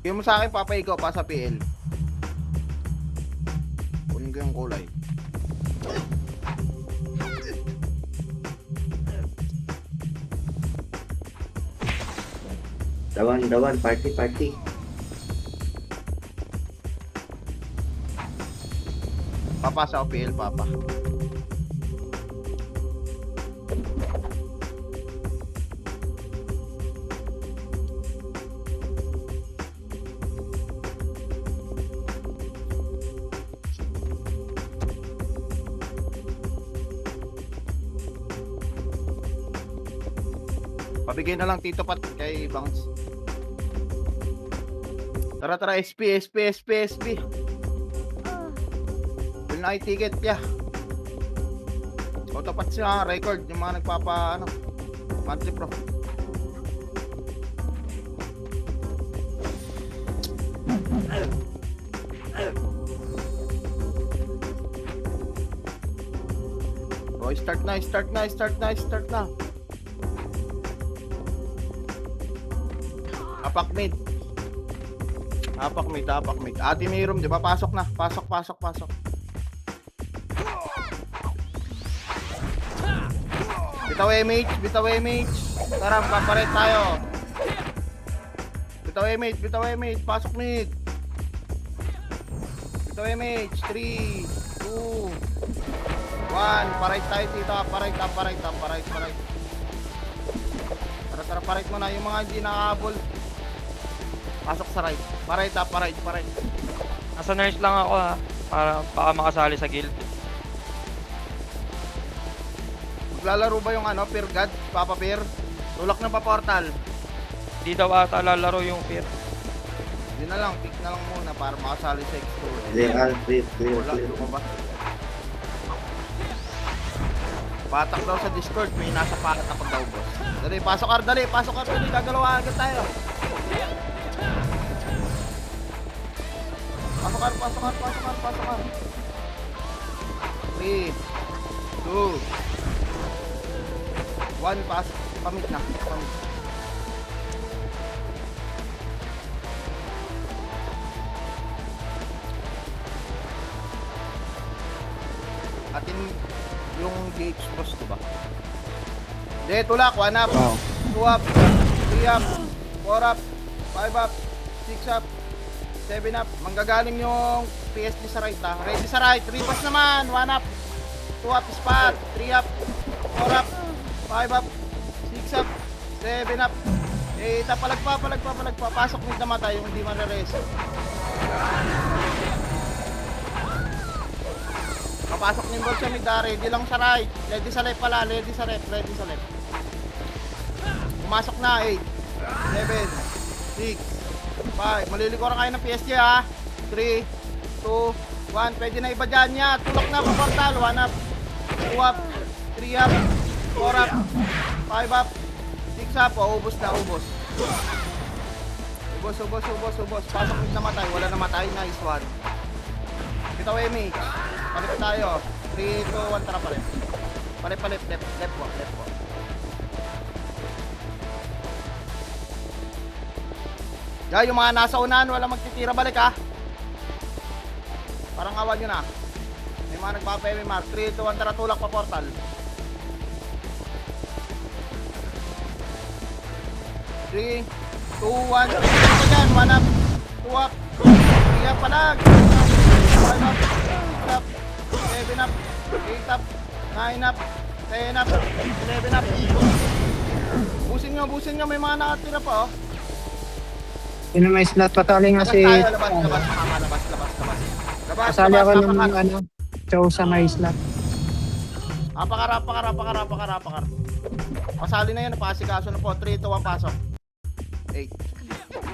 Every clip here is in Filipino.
Bigyan mo sa akin, papay ko, pa sa PL. Kunin ko yung kulay. Dawan, party. Papa sa PL, papa. Pabigay na lang Tito Pat kay Bangs. Tara, SP. Bill na ticket ya. O tapat siya record yung mga nagpapa monthly pro. O start na. Apak mid. Ate Mayroom, di ba? Pasok na. Pasok. Bitaw MH. Tara, paparet tayo. Bitaw MH. Pasok mid. Bitaw MH. 3, 2, 1. Parait tayo dito. Parait. Tara, parait mo na yung mga hindi nakahabol. Pasok sa right. Parait. Nasa nurse lang ako ha. Para baka makasali sa guild. Maglalaro ba yung Peer God? Papa Peer? Tulak na pa portal. Di daw ata lalaro yung fear. Yun na lang, pick na lang muna para makasali sa explore. Clear. Wala, lumabas. Patak daw sa Discord, may nasa pakat ako daw, boss. Dali, pasok ar, gagalawa agad tayo. Pasok ar. 3, 2, 1, pass. Pamit na. Atin yung gauge boss, diba? Hindi, tulak. 1 up. 2 up. 3 up. 4 up. 5 up. 6 up. 7 up. Manggagaling yung PSD sa right ha. Ready sa right. Repass naman. 1 up. 2 up spot. 3 up. 4 up. 5 up. 6 up. 7 up. 8 up. Palagpa. Pasok mid na mata yung hindi man-res. Kapasok ng ball siya mid. Ready lang sa right. Ready sa left pala. Ready sa left. Pumasok na. 8, 7, 6, 5. Malilikuran kayo ng PSG ha. 3, 2, 1. Pwede na iba dyan niya. Tulak na pa portal. 1 up. 2 up. 3 up. 4 up. 5 up. 6 up. Ubos na. Ubos. Pasok mid na matay. Wala na matay. Nice one. Kita Wemi. Palit tayo. 3, 2, 1. Tara palit. Palit. Left walk. Ya, yung mga nasa unahan, wala magtitira, balik ha. Parang awan nyo na. May mga nagpapa-MMR. 3, 2, 1, tara, tulak pa portal. 3, 2, 1. Ito dyan, 1 up, 2 up, 3 up palag. 5 up, 6 up, 7 up, 8 up, 9 up, 10 up, 11 up. Busin nyo, may mga nakatira pa oh. Yun may slot patali nga si... Labas. Kasali ako ng show sa may slot. Pakar. Pasali na yan, napasikaso na po. 3, 2, 1, pasok. 8,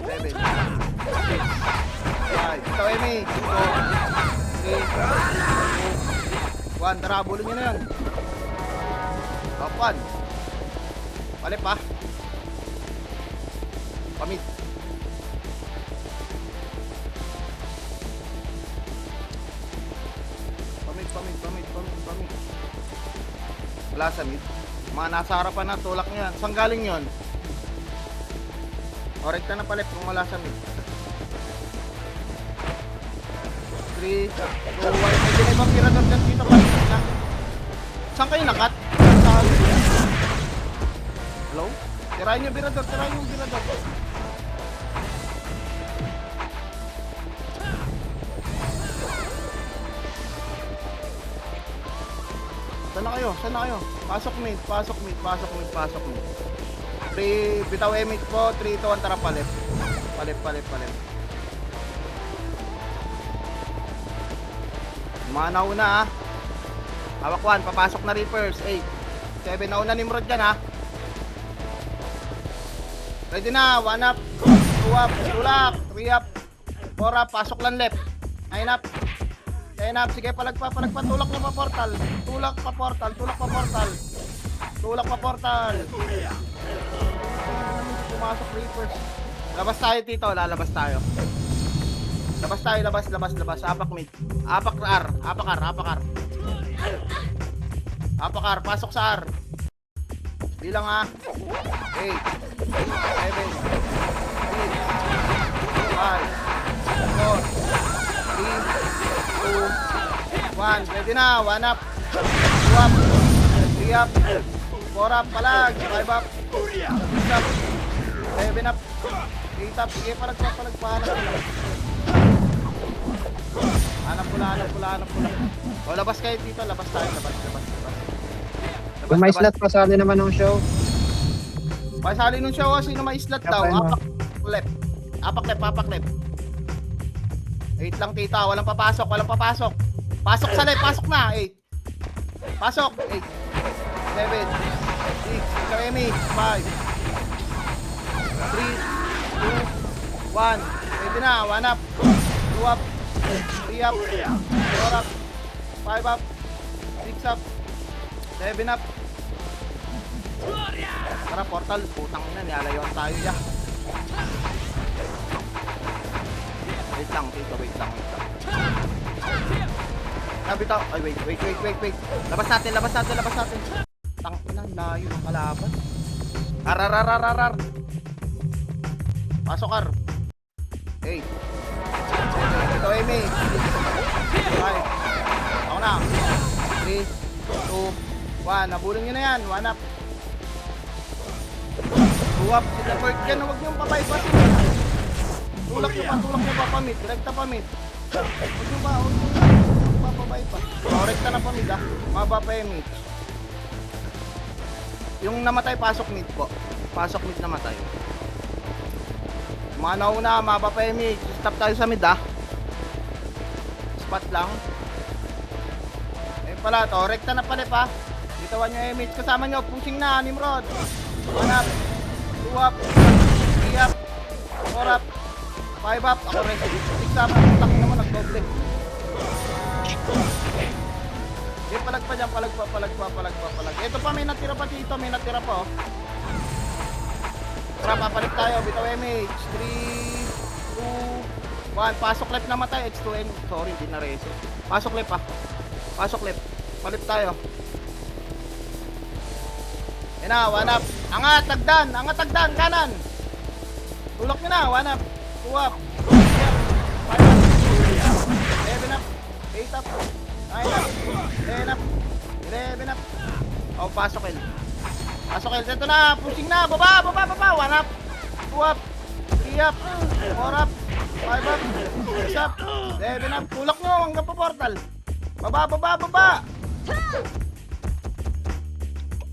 7, 6, 5. Ito, Emi. 2, 3, 1. Tara, bulon nyo na yan. Kapan. Palip pa. Pamit. Wala sa mid. Mga nasa harapan na, tulak nyo yan. Saan galing yun? O, rekta na palit kung wala sa mid. 3, 2, 1. Medyo na ibang mirador dyan dito. Balik na. Saan kayo nakat? Saan? Hello? Tirahin yung mirador, tirahin yung mirador. Saan na kayo? Saan na kayo? Pasok mid, pasok mid, pasok mid, pasok mid. 3, bitaw emit po, 3 to 1, tara palip. Palip, palip, palip. Manaw na, ha. Hawak 1, papasok na Reapers. 8, 7, nauna Nimrod dyan, ha. Ready na, 1 up, 2 up, 2 up, 3 up, 4 up, pasok lang left. 9 up, 10 up, sige palagpa, tulak na pa portal. Tulak pa portal, tulak pa portal. Tulak pa portal. Pumasok Reapers. Labas tayo dito, lalabas tayo. Labas tayo, labas, labas, labas. Apak mid. Apak R, apak R, apak R. Apak R, pasok sa R. Bilang ha. 8, 7, 8, 5, 4, 3, 2, 1. Pwede na, 1 up, 2 up, 3 up, 4 up, palag, 5 up, 6 up, 7 up, 8 up. Sige, palagpahanap ko lang. Hanap ko lang. O, labas kayo dito, labas tayo, labas. Kung may slot, pasali naman ng show. Pasali nung show, sino may slot daw? Apak left. Apak left. 8 lang tita, walang papasok. Pasok sa left, pasok na. 8. Pasok. 8, 7, 6, ikaw Emi. 5, 3, 2, 1. Pwede na, 1 up, 2 up, 3 up, 4 up, 5 up, 6 up, 7 up. Tara portal, putang na, nialayon tayo ya. Wait lang, wait lang. Nabitaw, ay wait. Labas natin. Tang ina, layo ng kalaban. Arar. Pasok Ar. 8. Ito Amy. 5. Ako na. 3, 2, 1. Nabulong nyo na yan. 1 up. 2 up. Sila Perk dyan. Huwag nyo pabaypas. Tulak nyo pa pamit. Direkta pamit. Huwag nyo papabaypas. Direkta na pamit ah. Maba pa yung mid. Yung namatay, pasok mid po. Pasok mid namatay. Manaw na, maba pa yung mid. Stop tayo sa mid ah. Spot lang. Ayun pala to, rekta na pala pa. Bitawan nyo yung mid. Kasama nyo, pushing na, Nimrod. 1 up, 2 up, 3 up, 4 up, 5 up. Ako rin, 6 up. Taki naman, nagdoble. Okay, palag pa dyan, palag. Ito pa, may natira pa dito, may natira pa oh. Tara, papalit tayo, bitaw MH. 3, 2, 1. Pasok left na matay, H2N. Sorry, hindi na reso. Pasok left ah. Pasok left. Palit tayo. Yan na, 1 up. Angat, tagdan, kanan. Tulok nyo na, 1 up. 2 up. 3 up. 5 up. 7 up. 8 up. 9 up. 10 up. 11 up. Oh, pasok L. Ito na, pushing na, baba, 1 up, 2 up, 3 up, 4 up, 5 up, 6 up, 7 up, tulak nyo hanggang pa portal. Baba.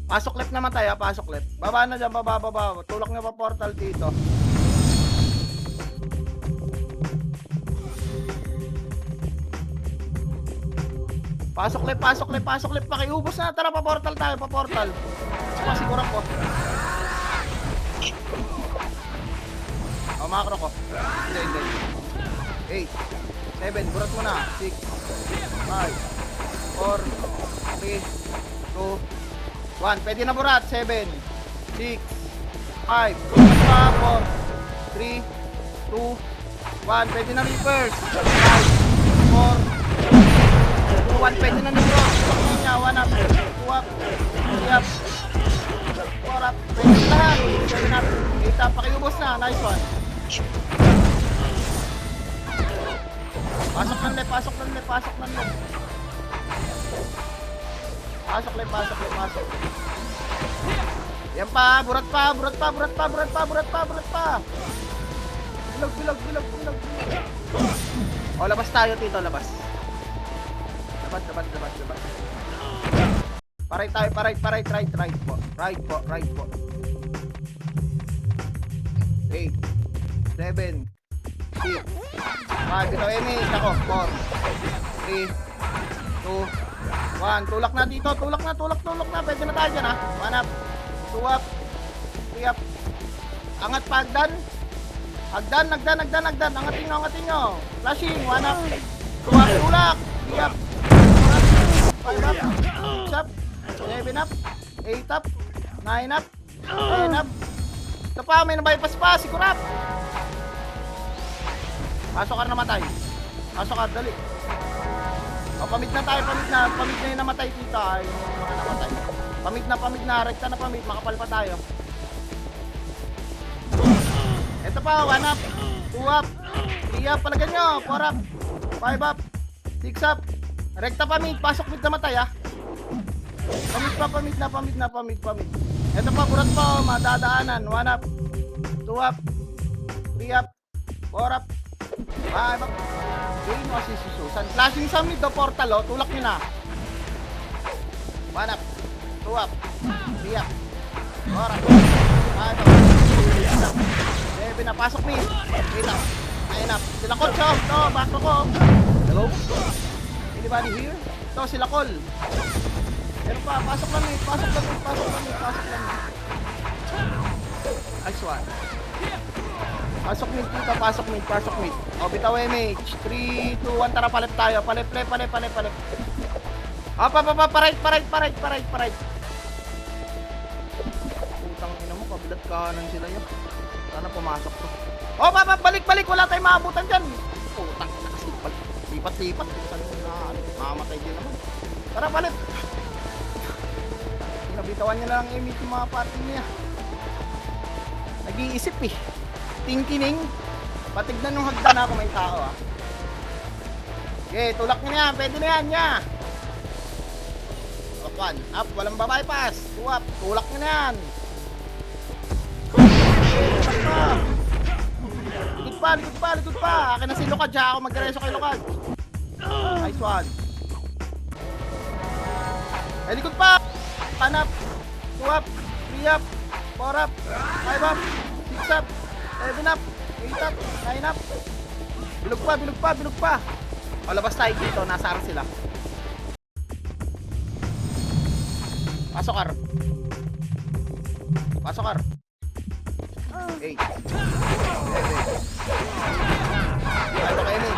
Pasok left naman tayo, pasok left. Baba na dyan, baba. Tulak nyo pa portal dito. Pasok left. Pakiubos na, tara pa portal tayo, pa portal. Pasiguran ko. Makro ko. Hindi. 8, 7, burat mo na. 6, 5, 4, 3, 2, 1. Pwede na burat. 7, 6, 5, 4, 3, 2, 1. Pwede na reverse. 5, 4, 2, 1. Pwede na nito. 1 up, 2 up, 3 up, 4 up. Pwede na lahat. 7 up, 8 up. Pakiubos na. Nice one. Pasok ng left, pasok ng left, pasok ng left. Pasok left, pasok left, pasok. Yan pa, burat pa, burat pa, burat pa, burat pa, burat pa, burat pa. Bilog, bilog, bilog, bilog, bilog. O, labas tayo, Tito, labas. Labas, labas, labas, labas. Paray tayo, paray, paray, right po. Right po, right po. 8, 7, 6, 5, ito, Emi, ako, 4, 3, 2, 1. Tulak na dito, tulak na, tulak, tulak na. Pwede na tayo dyan, ha. 1 up, 2 up, 3 up. Angat pa, hagdan. Hagdan, hagdan, hagdan, hagdan. Angatin nyo, angatin nyo. Flashing, 1 up, 2 up, tulak. 3 up, 4 up, 5 up, 6 up, 7 up, 8 up, 9 up, 10 up. Ito pa, may nabypass pa, si Kurap. Pasok ka na namatay. Pasok ka, dali. O, pamid na tayo, pamid na. Pamid na yung namatay dito, ay yung mga namatay. Pamid na, rekta na pamid, makapal pa tayo. Ito pa, 1 up, 2 up, 3 up, palagan nyo, 4 up, 5 up, 6 up. Rekta pamid, pasok mid namatay, ha. Pamid pa, pamid na, pamid na, pamid, pamid. Ito pa, burat pa, madadaanan. 1 up, 2 up, 3 up, 4 up, 5 up. Gawin mo kasi si Susan. Flashing sa mid, portal, oh. Tulak nyo na. 1 up, 2 up, 3 up, 4 up, 5 up, 6 up, 7 up, pasok mid, 8 up, 9 up. Sila Col, so, ito, back ko. Hello? Anybody here? Ito, sila Col. Pero pa, pasok lang eh, pasok lang eh, pasok lang eh, pasok lang eh. Nice one. Pasok mid dito, pasok mid, pasok mid. O, bitaw MH. 3, 2, 1, tara, palip tayo. Palip. Parait. Putang ina mo, kabilat kanan sila yun. Sana pumasok to. O, balik, wala tayong maabutan dyan. Putang ina kasi, lipat. Saan na, mamatay din naman. Tara, palip. Nabitawan niya lang ang image yung mga party niya. Nag-iisip eh. Tingkining. Patignan nung hagdan ako, may tao ah. Okay, tulak niya na yan. Pwede na yan niya. Tulak 1. Up, walang babypass. 2 up. Tulak niya na yan. Okay, likod pa. Akin na si Lucad siya. Ako magreso kay Lucad. Nice one. Ay, likod pa. 1 up, 2 up, 3 up, 4 up, 5 up, 6 up, 7 up, 8 up, 9 up. Bilog pa. O, labas tayo dito, nasa arang sila. Pasok kar. 8, 7, 5 kayo ni.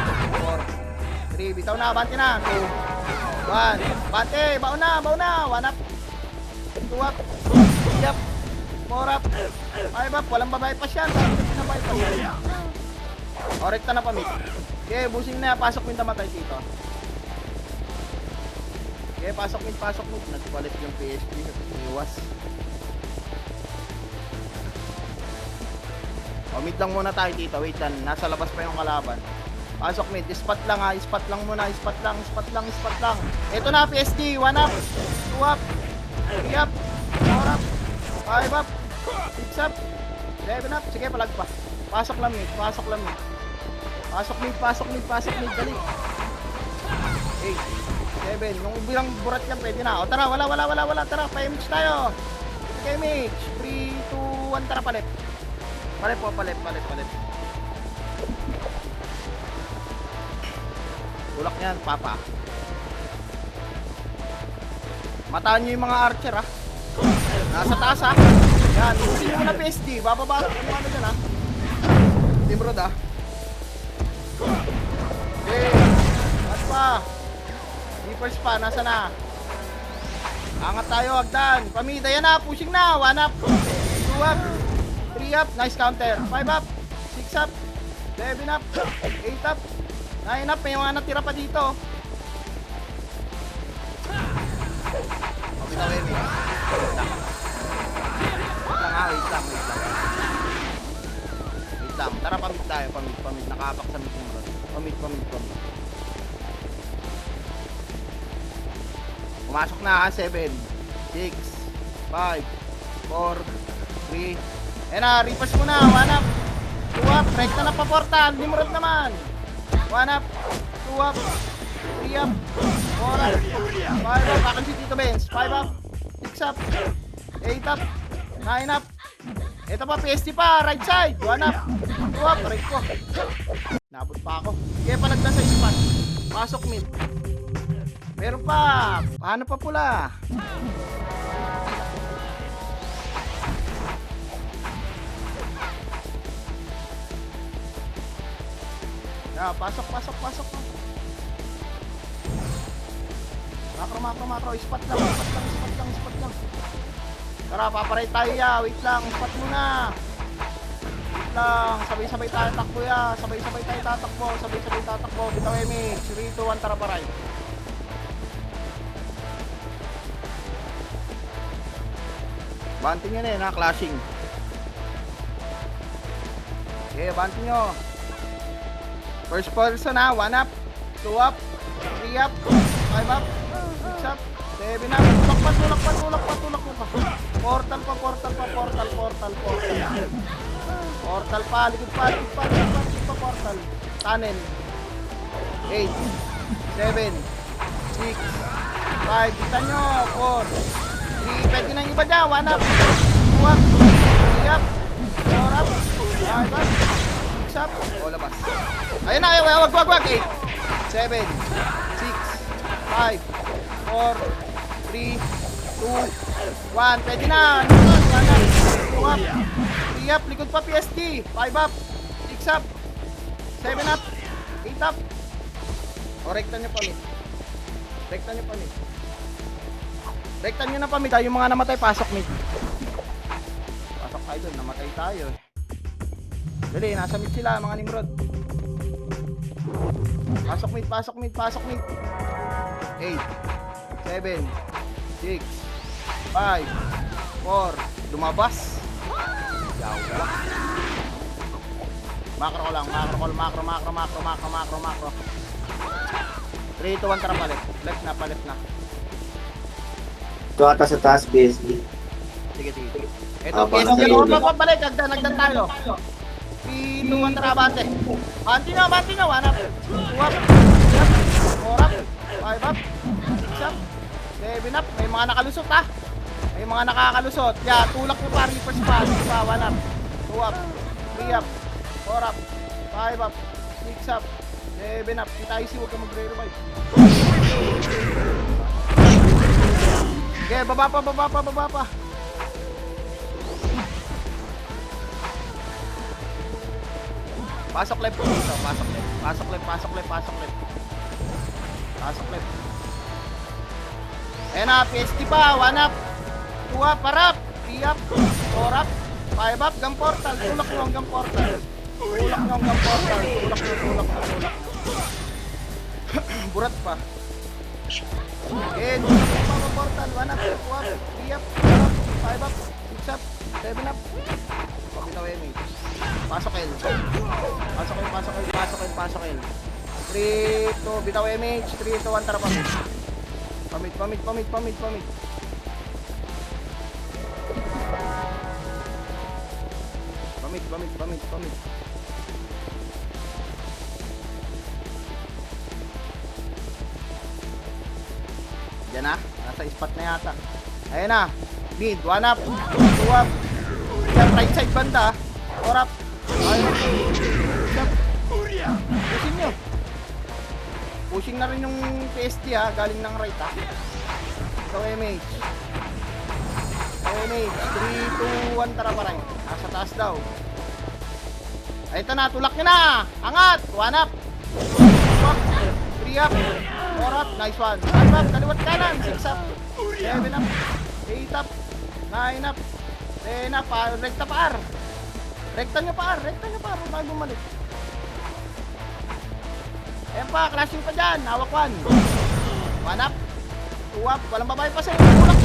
4, 3, bitaw na, bante na. 2, 1, bante, baon na. 1 up. 2 up, 3 up, 4 up, 5 up, walang babypass yan. Bakit na bypass yan? O, rekta na pamit. Okay, busing na, pasok mid na matay dito. Okay, pasok mid. Nagpalit yung PSG, iwas. O, mid lang muna tayo dito, wait lang, nasa labas pa yung kalaban. Pasok mid, spot lang ha, spot lang muna, spot lang. Ito na, PSG, 1 up, 2 up, 3 up, 4 up, 5 up, 6 up, 7 up. Sige, palag pa. Pasok lang mid. Pasok mid, dali. 8, 7. Yung bilang burat yan, pwede na. O, tara, wala. Tara, pa-image tayo. Sige, image. 3, 2, 1, tara, palit. Palit. Tulak niyan, papa. Mataan nyo yung mga archer ha. Nasa taas ha. Yan, ipusin nyo na PSD. Bababa yung ano dyan ha. Team Rod ha. Okay. At pa. Deepers pa, nasa na. Angat tayo, hagdan. Pamida yan ha, pushing na. 1 up, 2 up, 3 up, nice counter. 5 up, 6 up, 7 up, 8 up, 9 up. May mga natira pa dito. Bitaw Emi. Wait lang. Tara, pamit tayo. Pamit. Nakapak sa meeting bro. Pamit. Pumasok na, 7, 6, 5, 4, 3. Ayan na, reverse mo na. 1 up, 2 up. Rekta na pa portal. Nimrod naman. 1 up, 2 up, 3 up, 4 up, 5 up. Akin si Tito Benz. 5 up, 6 up, 8 up, 9 up. Ito pa, PST pa. Right side. 1 up, 2 up. Right ko. Nabot pa ako. Kaya palagda sa spot. Pasok mid. Meron pa. Paano pa pula? Pasok. Makro. Spot lang. Tara, paparay tayo ya. Wait lang, spot muna. Wait lang, sabay-sabay tayo takbo ya. Sabay-sabay tayo tatakbo. Bitaw MX, 3, 2, 1, tara paray. Banting nyo na yun ha, clashing. Okay, banting nyo. First person ha, 1 up, 2 up, 3 up, 5 up, 6 up, 7 up. Tulak pa. Portal pa. Portal pa, likod pa, portal. Tunnel. 8, 7, 6, 5, kita nyo, 4, 3, pwede na yung iba dyan, 1 up, 2 up, 3 up, 4 up, 5 up, 6 up, o labas. Ayun na, wag, 8, 7, 6, 5, 4, 3, 2, 1, pwede na, 1 up, 2 up, 3 up, likod pa PST, 5 up, 6 up, 7 up, 8 up, o rekta nyo pa mid. Rekta nyo na pa mid, yung mga namatay, pasok mid. Pasok tayo dun, namatay tayo eh. Dali, nasa mid sila, mga Nimrod. Pasok mid. 8, 7, 6, 5, 4, lumabas. Yaw. Makro ko lang, makro. 3, 2, 1, tara pa left na. Ito ata sa taas, BSD. Sige. Ito, basta PSG. yun. Balik, nagdan tayo. 3, 2, 1, tara, bante. Bante nyo, 1 up, 2 up, 3 up, 4 up, 5 up, 6 up, 7 up. May mga nakalusot ha. May mga nakakalusot. Yeah, tulak nyo pa, reverse pa. 1 up, 2 up, 3 up, 4 up, 5 up, 6 up, 7 up. Kita isi, huwag ka magre-revive. Okay, baba pa. Pasok left. Ayan na, PST pa. 1 up, 2 up, parap, 3 up, 4 up, 5 up, gang portal. Tulak nyo hanggang portal. Burat pa. Okay, tulak pa portal. 1 up, 2 up, 3 up, 4 up, 5 up, 6 up, 7 up. Pagkitaw MH. Pasok L. 3, 2, bitaw MH. 3, 2, 1, tara pamit. Pamit. Diyan na, nasa spot na yata. Ayan na, mid, 1 up, 2 up. Yan, right side banda, 4 up. Pushing nyo. Pushing na rin yung PST ha, galing ng right ha. So MH. 3, 2, 1, tara paray. Nasa taas daw. Ay, ito na, tulak nyo na. Angat, 1 up, 2 up, 3 up, 4 up, nice one. 5 up, kaliwat kanan, 6 up, 7 up, 8 up, 9 up, 10 up, rekta pa R. Rekta nyo pa R, huwag tayo bumalik. Ayan pa, clashing pa dyan, hawak 1. 1 up, 2 up, walang babae pa sa'yo. Tulak,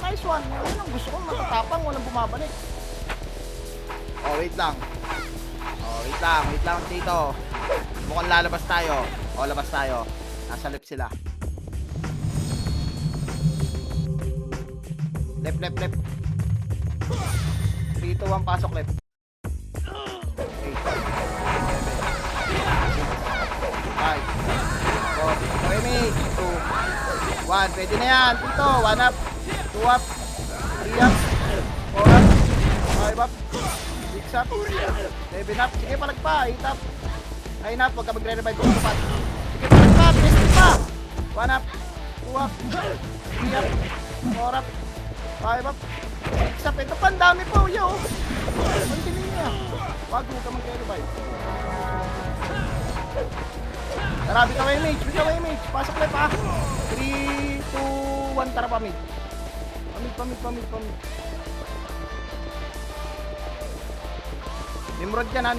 nice one. Yun ang gusto ko, matatapang, walang bumabalik. Wait lang dito. Mukhang lalabas tayo. Labas tayo. Nasa left sila. Left, left, left. 3, 2, 1, pasok left. 8, 7, 6, 5, 4, image. 2, 1. Pwede na yan. Dito, 1 up. 2 up. 3 up. 4 up. 5 up. 6 up. 7 up. Sige, palag pa. 8 up. 9 up. Huwag ka magre-revive. Sige, palag pa. Testing pa. 1 up. 2 up. 3 up. 4 up. 5 up. 6 up. Ito pa, ang dami po. Yo. Continue niya. Huwag ka magre-revive. Tara, bitaw image. Bitaw image. Pasok left ha. 3, 2, 1. Tara, pamid. Pamid. Nimrod dyan ha.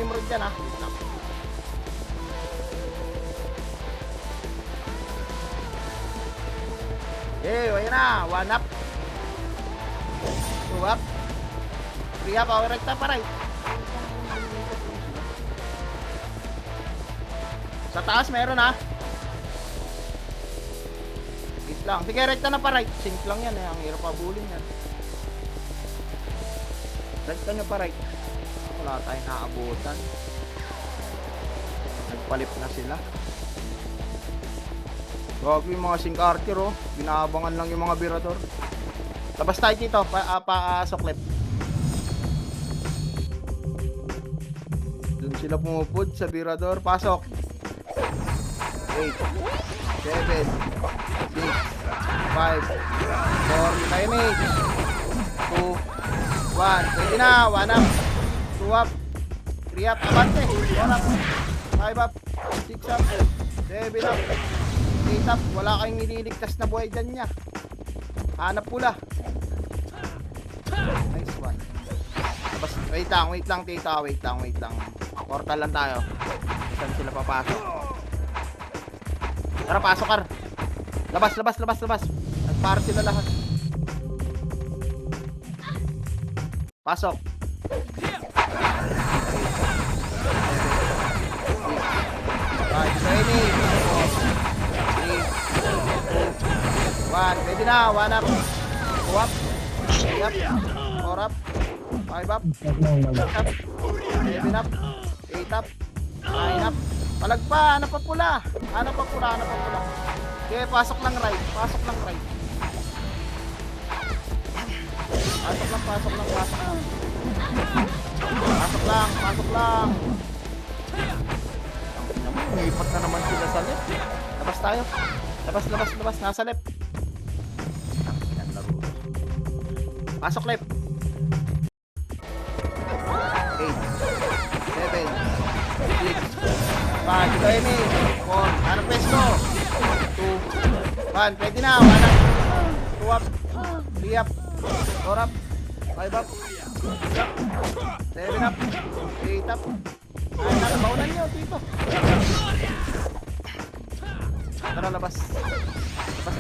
Okay, ayan na. 1 up. 2 up. 3 up. Okay, rekta pa right. Sa taas meron ha. Wait lang. Sige, rekta na pa right. Sync lang yan eh. Ang hirap pabulin yan. Rekta nyo pa right. Wala tayong naabutan. Nagpalip na sila. Wag yung mga sync archer oh. Binaabangan lang yung mga birador. Labas tayo dito. Pasok left. Doon sila pumupod sa birador. Pasok. 8, 7, 6, 5, 4, image. 2, 1. Pwede na. 1 up. 2 up. 3 up. Abante. 4 up. 5 up. 6 up. 7 up. 8 up. Wala kayong nililigtas na buhay dyan niya. Hanap pula. Nice one. Wait lang, tita. Wait lang. Portal lang tayo. Saan sila papasok? Tara, pasok kar. Labas. Nagpar sila lahat. Pasok. 1. Pwede na. 1 up. 2 up. 3 up. 4 up. 5 up. 6 up. 7 up. 8 up. 9 up. Palag pa. Hanap pa pula. Okay, pasok lang right. Pasok lang. Umipat na naman sila sa left. Labas tayo. Labas. Nasa left. Yan, laro. Pasok left. 8, 7, 6, 5. Ito, Amy. 4. Anong pwesto? 2, 1. Pwede na. 1 up. 2 up. 3 up. 4 up. 5 up. 6 up. 7 up. 8 up. 9 up. Baunan nyo dito. Tara, labas. Labas.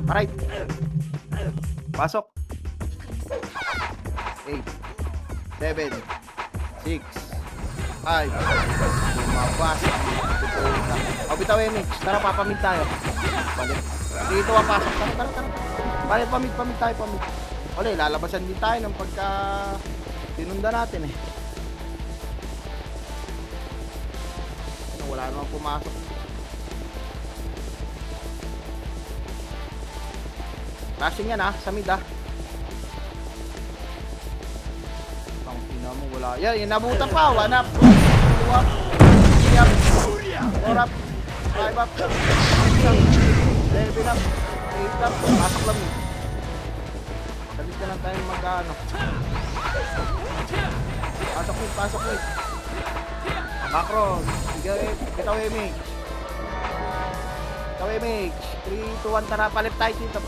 Alright. Pasok. 8, 7, 6, 5. Lumabas. Bitaw image. Tara, papamid tayo. Balik. Dito ang pasok. Tara. Balik, pamid tayo. Wala, lalabasan din tayo ng pagka tinunda natin eh. Wala namang pumasok. Flashing yan sa mid Ang ina mo, wala. Yan, inabutan pa. 1 up. 2 up. 3 up. 4 up. 5 up. 6 up. 7 up. 8 up. Pasok lang yun. Salit na lang tayo mag-ano. Pasok yun. Macro. Bitaw image. 3, 2, 1. Tara, palit tayo dito.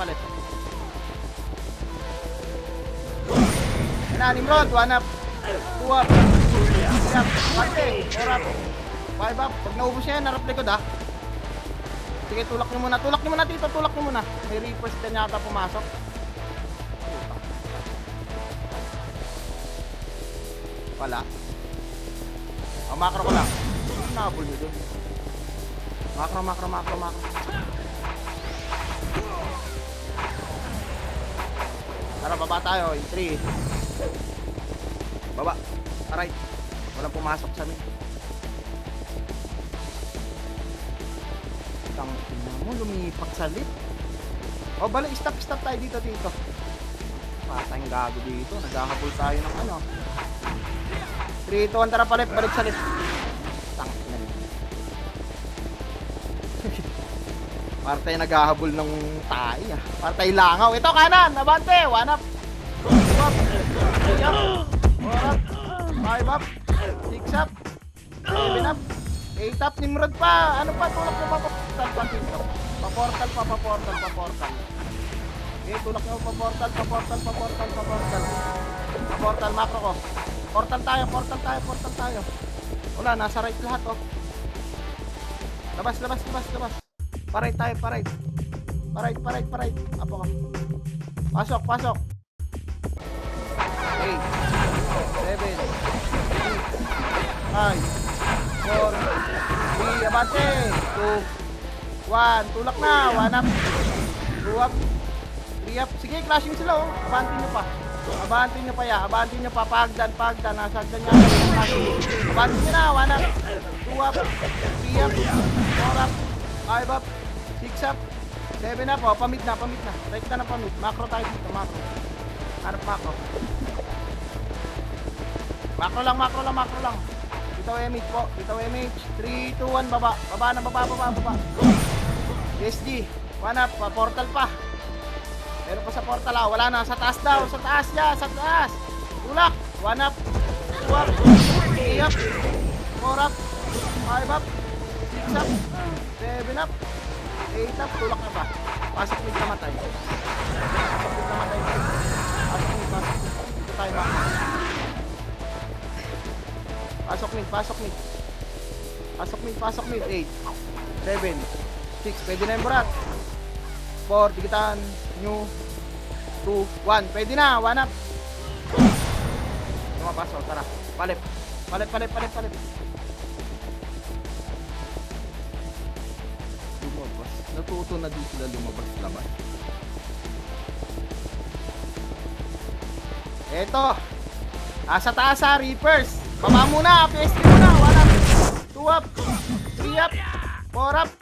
Nimrod, 1 up, 2 up, 3 up, 4 up, 5 up. Pag naubos yan, narap likod Sige, tulak nyo muna dito, May request din yata pumasok. Wala. Macro ko lang. Nakabul nyo dun. Macro. Tara, baba tayo. In 3. Baba. Alright. Walang pumasok sa amin. Tangina mo, lumipak sa lift. O, balik. Stop tayo dito. Patayang gago dito. Naghahabol tayo ng ano. 3, 2, 1. Tara, balik sa lift. Tangina mo. Para tayo naghahabol ng tayo. Para tayo langaw. Ito, kanan. Abante. 1 up. 2 up. 3 up. 4 up. 5 up. 6 up. 7 up. 8 up. Nimrod pa. Ano pa? Tulak mo pa. Pa-portal. Okay, tulak mo pa-portal. Pa-portal. Macro ko. Portal tayo. Wala. Nasa right lahat, oh. Labas. Paray tayo. Paray. Apo ka. Pasok. 8, 7, 6, 5, 4, 3, abante. 2, 1. Tulak na. 1 up. 2 up. 3 up. Sige, clashing sila, oh. Abante nyo pa. Abante nyo pa. Pagdan. Nasagdan niya. Abante nyo na. 1 up. 2 up. 3 up. 4 up. 5 up. 6 up. 7 up. Oh, pamit na. Right na pamit. Macro tayo dito. Hanap macro. Macro lang. Bitaw MH po. 3, 2, 1. Baba. Baba. SD. 1 up. Portal pa. Meron pa sa portal, ah. Wala na. Sa taas daw. Sa taas. Tulak. 1 up. 2 up. 3 up. 4 up. 5 up. 6 up. 7 up. 8 up. Tulak na pa. Pasok mid namatay. Pasok mid. Dito tayo ba? Pasok mid. 8, 7, 6. Pwede na yung burat. 4. Digitan. New. 2, 1. Pwede na. 1 up. Lumabas. O, tara. Palip. Lumabas. Natuto na din sila lumabas. Eto. Sa taas, ha. Reapers. Baba muna. PSD muna. 1 up. 2 up. 3 up. 4 up.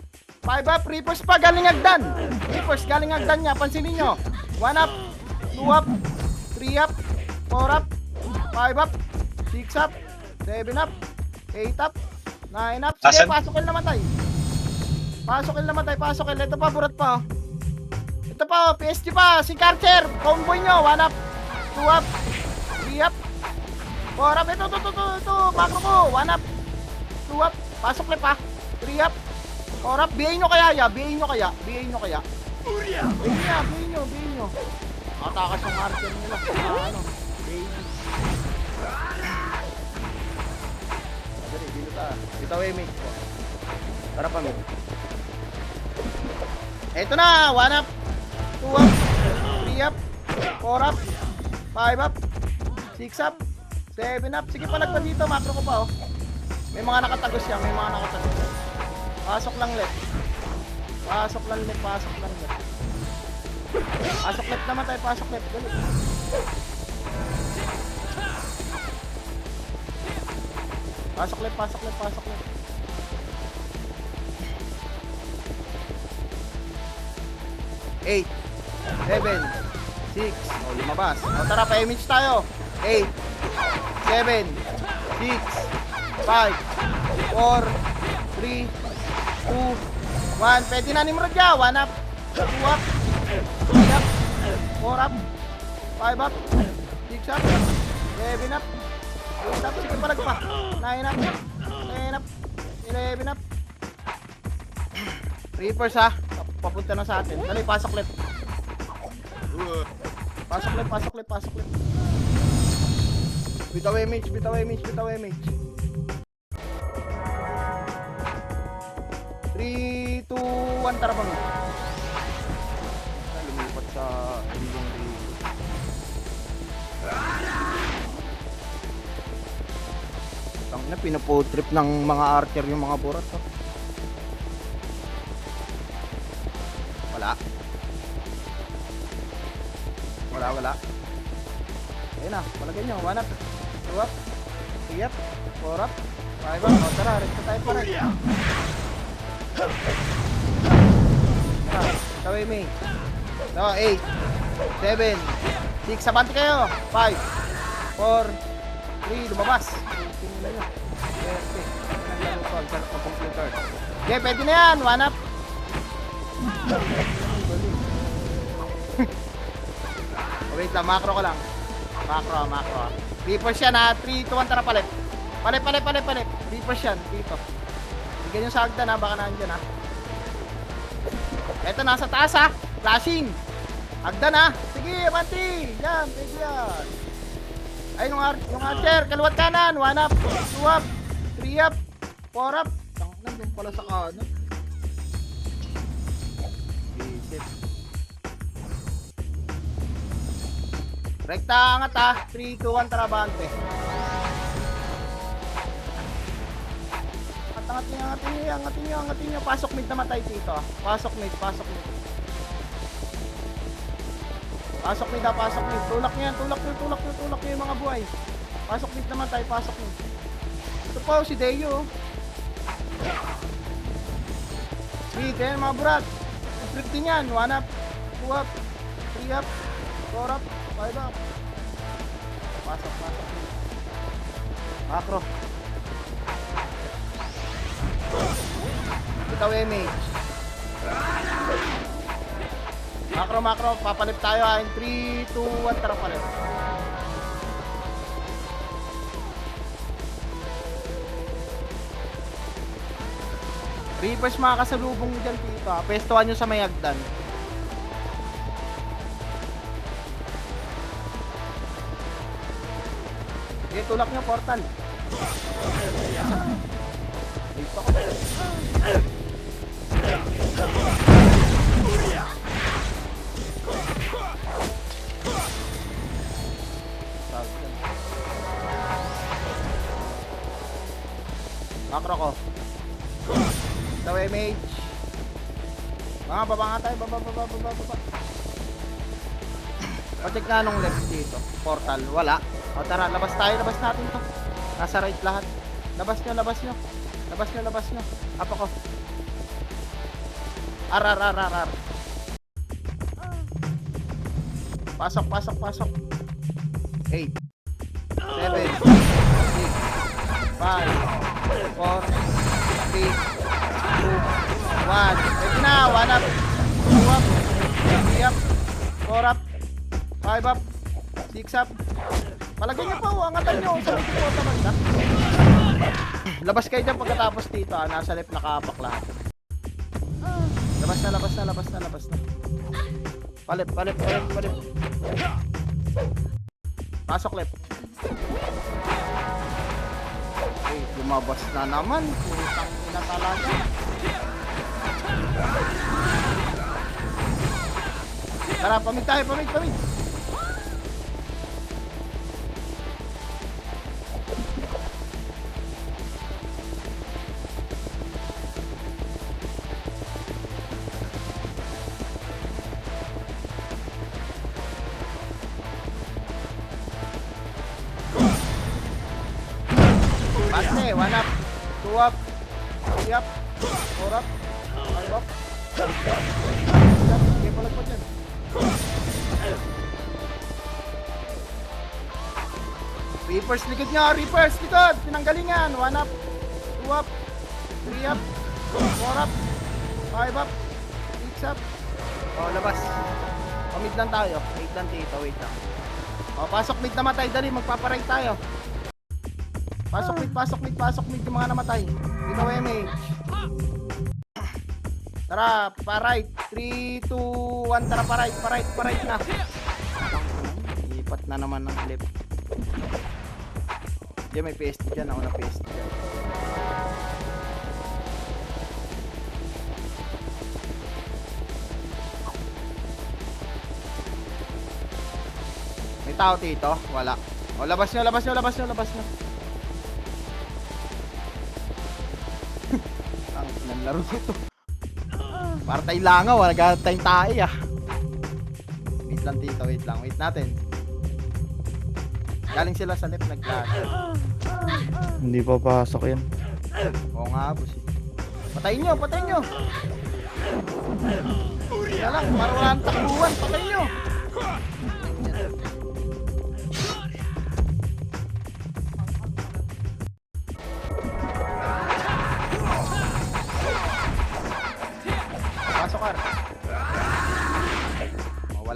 5 up. Reapers pa. Galing agdan niya. Pansinin nyo. 1 up. 2 up. 3 up. 4 up. 5 up. 6 up. 7 up. 8 up. 9 up. Sige, pasokil namatay. Ito pa, burat pa, oh. Ito pa, oh. PSG pa. Si Karcher. Comboy nyo. 1 up. 2 up. 3 up. 4 up. Ito. Macro ko. 1 up. 2 up. Pasok le pa. 3 up. 4 up. BA nyo kaya. BA nyo. Matakas yung marker nila. Ano? BA. Dali, dito ta. Dito away mate ko. Tara pa mo. Eto na. 1 up. 2 up. 3 up. 4 up. 5 up. 6 up. 7 up. Sige, palag pa dito. Macro ko pa, oh. May mga nakatagos yan. Pasok lang left. Pasok left naman tayo. Pasok left. Dali. Pasok left. 8, 7, 6. O, lumabas. O, tara, pa-image tayo. 8, 7, 6, 5, 4, 3, 2, 1. Pwede na Nimrod ya. 1 up. 2 up. 3 up. 4 up. 5 up. 6 up. 7 up. 8 up. Sige, palag pa. 9 up. 10 up. 11 up. Reapers, ha. Papunta na sa atin. Dali, pasok left. Pasok left. Bitaw image. 3, 2, 1. Tara pa mo. Lumipat sa ilong dito. Tangina, pinapotrip ng mga archer yung mga borat, oh. Wala. Wala. Ayun na, palagay nyo. 1 up, 2 up, 3 up, 4 up, 5 up. O tara, rito tayo pa rin. Tara, taway may. So, 8, 7, 6, sabante kayo. 5, 4, 3, lumabas. Tingnan nyo. Okay. Ang laro ko, sa computer. Okay, pwede na yan. 1 up. Wait lang, macro ko lang. Macro. Reapers yan ha. 3, 2, 1, tara palit. Palit. Reapers yan, dito. Bigyan nyo sa hagdan ha, baka nandyan ha. Eto, nasa taas ha. Flashing. Hagdan ha. Sige, abante. Yan, pwede yan. Ay, yung archer, kaliwat kanan. 1 up, 2 up, 3 up, 4 up. Nandun pala sa kanan. Isip. Rekta angat ha. 3, 2, 1, tarabante. Angatin nyo. Pasok mid na matay dito. Pasok mid. Pasok mid ha, pasok mid. Tulak nyo yung mga buhay. Pasok mid na matay, pasok mid. Ito po, si Deyo. Dito yan mga burat. Flip din yan. 1 up, 2 up, 3 up, 4 up, 5 up. Pasok. Macro. Ikaw image. Macro. Papalit tayo ha. In 3, 2, 1. Tara palit. Reapers mga kasalubong dyan dito ha. Pestuhan nyo sa may hagdan. Okay, tulak nyo portal. Dito ko. Macro ko. Taway mage. Baba nga tayo. Baba. Patik na nung left dito. Portal. Wala. O tara, labas natin to. Nasa right lahat. Labas nyo. Apa ko. Ar. Pasok. 8, 7, 6, 5, 4, 3, 2, 1. Pwede na. 1 up, 2 up, 3 up, 4 up, 5 up, 6 up. Palagay nyo pa, angatan nyo. Sa may supporta banda. Labas kayo dyan pagkatapos dito. Nasa left nakapak lahat. Labas na. Palit. Pasok left. Okay, lumabas na naman. Putang ina talaga. Tara, pamig tayo. Basta 1 up, 2 up, 3 up, 4 up, 5 up. Okay, palag po dyan. Reapers, likod nyo! Reapers, likod! Pinanggalingan! 1 up, 2 up, 3 up, 4 up, 5 up, 6 up. O, labas. Pamid lang tayo. Wait lang dito, wait lang. O, pasok mid na matay. Dali, magpaparay tayo. Pasok mid yung mga namatay. Ikaw MH. Tara, pa-right. 3, 2, 1, tara pa-right na. Ipat na naman ng left. Diyan may PSD dyan, ako na PSD dyan. May tao dito? Wala. O, labas nyo. Ang laro ito. Para tayo langaw, wala tayong tae ah. Wait lang tito, wait lang. Wait natin. Galing sila sa left nag-clash. Hindi pa pasok yan. Oo nga, boss. Patayin nyo, patayin nyo. Kaya lang, para wala ang takbuhan. Patayin nyo. Pasok, Ar.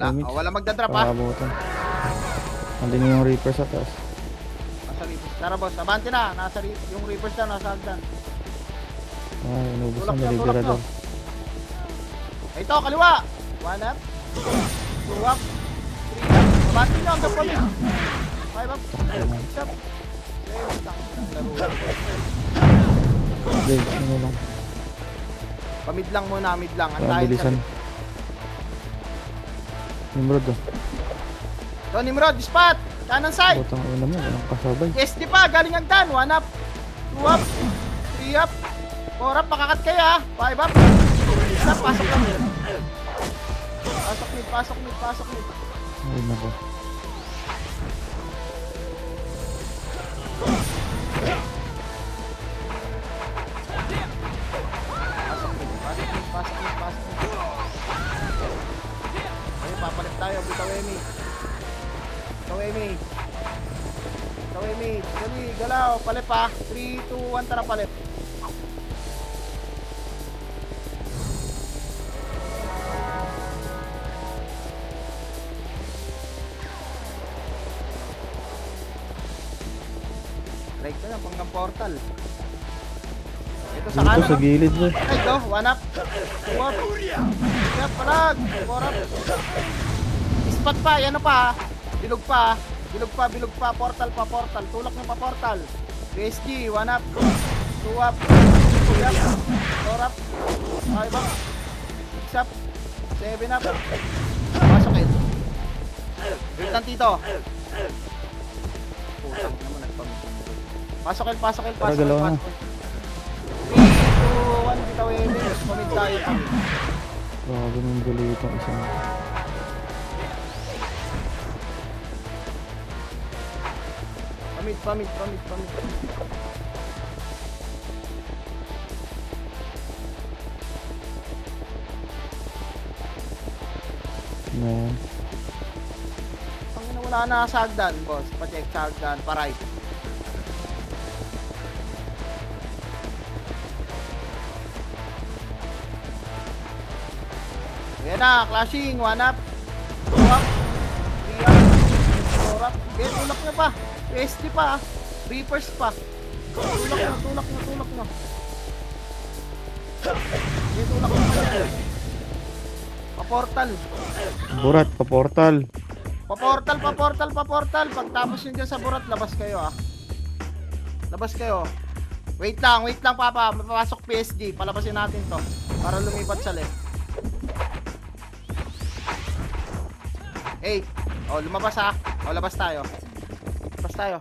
Wala magdadrop, ha? Pakabutan. Andun yung Reaper sa taas. Nasa Reapers. Tara, boss. Abante na. Yung Reapers na, nasa hagdan. Ay, inubos Tulak na na, tulak Liberador. Ito, kaliwa. 1 up. 2 up. 3 up. Abante nyo hanggang pamit. 5 up. 6 up. 7 up. Dave, ano lang. Pamid lang muna, mid lang. Ang tayo Bilisan. Nimrod oh. So, Nimrod, spot! Kanan side! Butang una mo, walang kasabay. SD pa, galing ang dan. 1 up, 2 up, 3 up, 4 up, makakat kayo ha. 5 up, 6 up, pasok lang. Pasok mid, pasok mid, pasok mid. Ay, nako. Pasok mid, pasok mid, pasok mid, pasok mid. Ayun, papalit tayo, bitaw Emi. Bitaw Emi. Bitaw Emi. Dali, galaw, palit pa. 3, 2, 1, tara palit. Right na lang, panggang portal. Ito sa Dito kanan. sa gilid bro. Ay, go. 1 up. 2 up. 3 up, palag. 4 up. Spot pa, yan pa. Bilog pa. Bilog pa, bilog pa. Portal pa, portal. Tulak ng pa, portal. PSG, 1 up. 2 up. 3 up. 4 up. 5 up. 6 up. 7 up. Pasok it. Biltan tito. Putang naman, nagpamit. Pasok it, pasok it, Tara, pasok it. galaw na. 3, 2, 1, bitaw Emi. Pamid tayo. Grabe nung dulo itong isang. Pamid, pamid, pamid, pamid. Ayan. Ang wala na sa hagdan, boss. Pa-check sa hagdan, pa-right. Ayan na, clashing. 1 up. 2 up. 3 up. 4 up. Okay, tulak nyo pa. PSD pa. Reapers pa. Tulak nyo, tulak nyo, tulak nyo. Okay, tulak nyo pa yan. Pa-portal. Burat pa portal. Pa-portal, pa-portal, pa-portal. Pagtapos nyo dyan sa burat, labas kayo ah. Labas kayo. Wait lang, papa. Mapapasok PSG. Palabasin natin to. Para lumipat sa left. 8. Oh, lumabas ha. Oh, labas tayo. Labas tayo.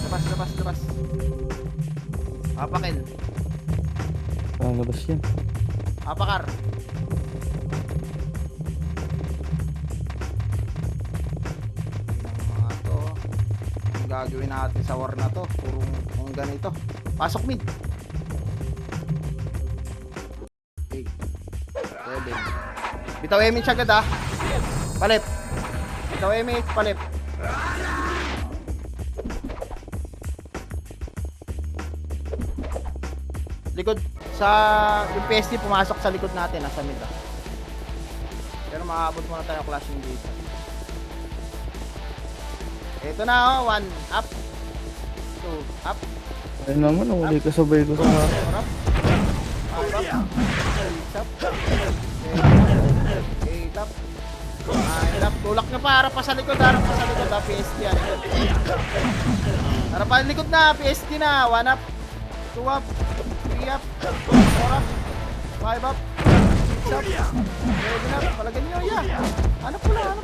Labas. Apakil. Lalabas yan. Apakar. Mga to. Ang gagawin natin sa war na to. Purong ganito. Pasok mid. 8. 7. Bitaw Emi siya agad ah. Palit. Bitaw Emi, palit. Likod sa yung PSD pumasok sa likod natin nasa mid ah. Pero makaabot muna tayo clashing dito. Ito na oh, 1 up. 2 up. Ay naman, uli kasabay ko sa 4 up. 5 up. 6 up. 8 up. 9 up. Tulak nyo pa, harap pa sa likod ah, PSD yan. Harap pa likod na, PSD na. 1 up. 2 up. 3 up. 4 up. 5 up. 6 up. 7 up. Palagyan nyo, yeah. Ano pula.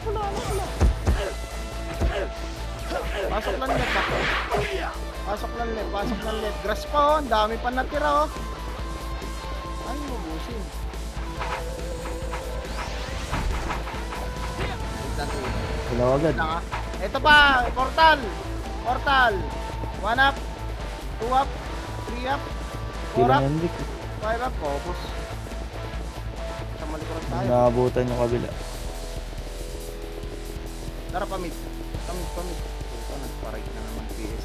Pasok lang net ba? Pasok lang net. Grass pa oh, ang dami pa natira oh. Ay, mabusin. Ilaw agad. Lang ah. Ito pa, portal. Portal. 1 up, 2 up, 3 up, 4 Sila up, yan, Vic. 5 up, focus. Sa malikuran tayo. Naabutan yung kabila. Tara pamit. Pamit. Ito na, parait na naman PS.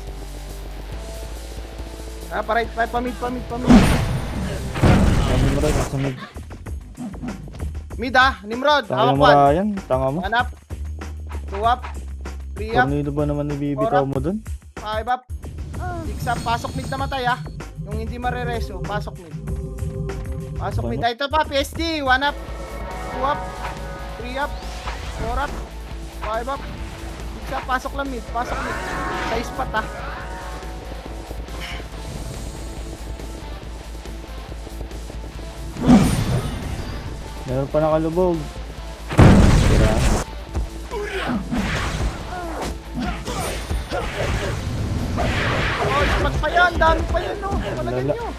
Ah, parait, pamit. Kami mo rin, nasa mid. Mid ah, Nimrod, Tanga hawak mo 1. Ryan, tanga mo. 1 up, 2 up, 3 up, Tornado ba naman nabibitaw mo dun? 5 up, 6 up, pasok mid namatay ah. Yung hindi marereso, pasok mid. Pasok mid. Ah, ito pa, PSD, 1 up, 2 up, 3 up, 4 up, 5 up, 6 up, pasok lang mid, pasok mid. Sa spot ah. Meron pa nakalubog. Tira. Oh, spot pa yan, dami pa yan no. Palagay Lala. nyo.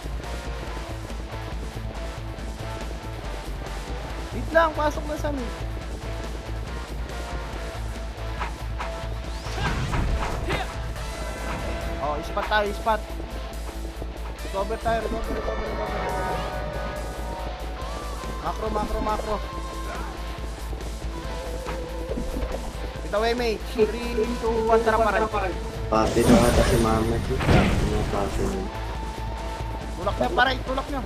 Wait lang, pasok na sa mid. Oh, spot tayo, spot. Recover tayo, recover. Macro. Bitaway mate. 3, 2, 1, tara paray. Pati daw ata si Mama G. Ano pati mo? Tulak nyo, paray, tulak nyo.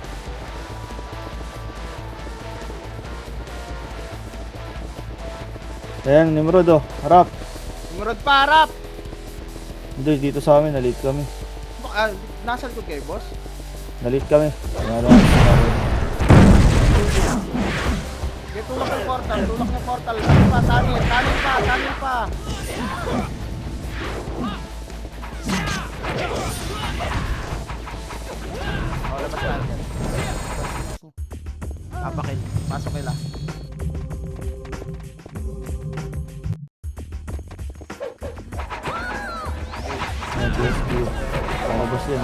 Ayan, Nimrod oh. Harap. Nimrod pa, harap. Hindi, dito sa amin. Nalit kami. Ah, nasa likod kayo, boss. Nalit kami. Meron. Okay, tulak ng portal. Tanin pa. Oh, labas na yan. Kapakil, pasok kila. Ayan, PSP. Makabas yan.